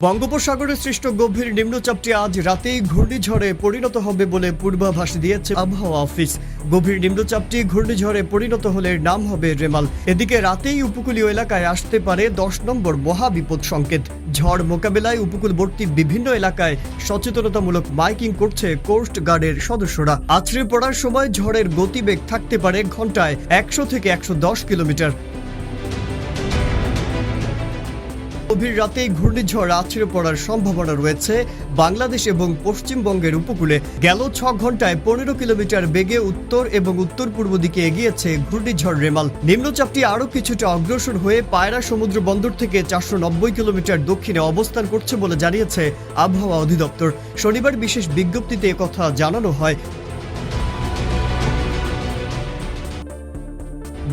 বঙ্গোপসাগরে সৃষ্ট গভীর নিম্নচাপটি আজ রাতেই ঘূর্ণিঝড়ে পরিণত হবে বলে পূর্বাভাস দিয়েছে আবহাওয়া অফিস। গভীর নিম্নচাপটি ঘূর্ণিঝড়ে পরিণত হলে নাম হবে রেমাল। এদিকে রাতেই উপকূলীয় এলাকায় আসতে পারে 10 নম্বর মহাবিপদ সংকেত। ঝড় মোকাবেলায় উপকূলবর্তী বিভিন্ন এলাকায় সচেতনতামূলক মাইকিং করছে কোস্ট গার্ডের সদস্যরা। আছড়ে পড়ার সময় ঝড়ের গতিবেগ থাকতে পারে ঘন্টায় 100 থেকে 110 কিলোমিটার। গভীর রাতে ঘূর্ণিঝড় আছড়ে পড়ার সম্ভাবনা রয়েছে বাংলাদেশ এবং পশ্চিমবঙ্গের উপকূলে। গেল 6 ঘন্টায় 15 কিলোমিটার বেগে উত্তর এবং উত্তর পূর্ব দিকে এগিয়েছে ঘূর্ণিঝড় রেমাল। নিম্নচাপটি আরও কিছুটা অগ্রসর হয়ে পায়রা সমুদ্র বন্দর থেকে 490 কিলোমিটার দক্ষিণে অবস্থান করছে বলে জানিয়েছে আবহাওয়া অধিদপ্তর। শনিবার বিশেষ বিজ্ঞপ্তিতে একথা জানানো হয়।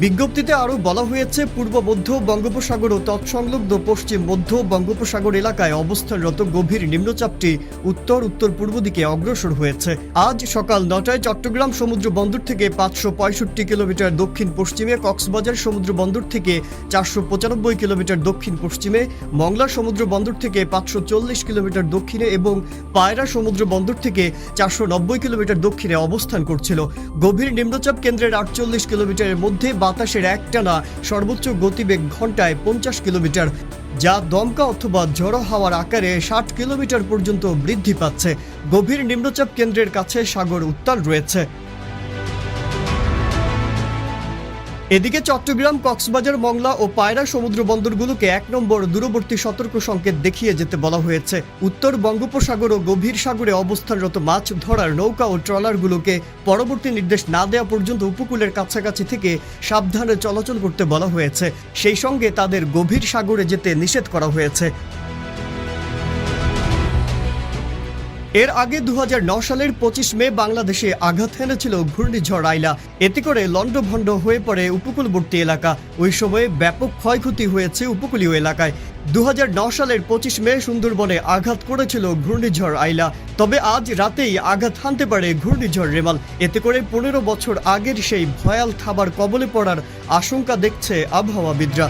বিজ্ঞপ্তিতে আরও বলা হয়েছে, পূর্ব মধ্য বঙ্গোপসাগর ও তৎসংলগ্ন পশ্চিম মধ্য বঙ্গোপসাগর এলাকায় অবস্থানরত গভীর নিম্নচাপটি উত্তর উত্তর পূর্ব দিকে অগ্রসর হয়েছে। আজ সকাল 9টায় চট্টগ্রাম সমুদ্র বন্দর থেকে 565 কিলোমিটার দক্ষিণ পশ্চিমে, কক্সবাজার সমুদ্র বন্দর থেকে 495 কিলোমিটার দক্ষিণ পশ্চিমে, মংলা সমুদ্র বন্দর থেকে 540 কিলোমিটার দক্ষিণে এবং পায়রা সমুদ্র বন্দর থেকে 490 কিলোমিটার দক্ষিণে অবস্থান করছিল। গভীর নিম্নচাপ কেন্দ্রের 48 কিলোমিটারের মধ্যে বাতাসের একটানা সর্বোচ্চ গতিবেগ ঘন্টায় 50 কিলোমিটার, যা দমকা অথবা ঝড়ো হাওয়ার আকারে 60 কিলোমিটার পর্যন্ত বৃদ্ধি পাচ্ছে। গভীর নিম্নচাপ কেন্দ্রের কাছে সাগর উত্তাল রয়েছে। এদিকে চট্টগ্রাম, কক্সবাজার, মংলা ও পায়রা সমুদ্র বন্দরগুলোকে 1 নম্বর দূরবর্তী সতর্ক সংকেত দেখিয়ে যেতে বলা হয়েছে। উত্তর বঙ্গোপসাগর ও গভীর সাগরে অবস্থানরত মাছ ধরার নৌকা ও ট্রলারগুলোকে পরবর্তী নির্দেশ না দেওয়া পর্যন্ত উপকূলের কাছাকাছি থেকে সাবধানে চলাচল করতে বলা হয়েছে। সেই সঙ্গে তাদের গভীর সাগরে যেতে নিষেধ করা হয়েছে। এর আগে 2009 সালের 25 মে বাংলাদেশে আঘাত হেনেছিল ঘূর্ণিঝড় আইলা। এতে করে লণ্ডভণ্ড হয়ে পড়ে উপকূলবর্তী এলাকা। ওই সময়ে ব্যাপক ক্ষয়ক্ষতি হয়েছে উপকূলীয় এলাকায়। 2009 সালের 25 মে সুন্দরবনে আঘাত করেছিল ঘূর্ণিঝড় আইলা। তবে আজ রাতেই আঘাত হানতে পারে ঘূর্ণিঝড় রেমাল। এতে করে 15 বছর আগের সেই ভয়াল থাবার কবলে পড়ার আশঙ্কা দেখছে আবহাওয়াবিদরা।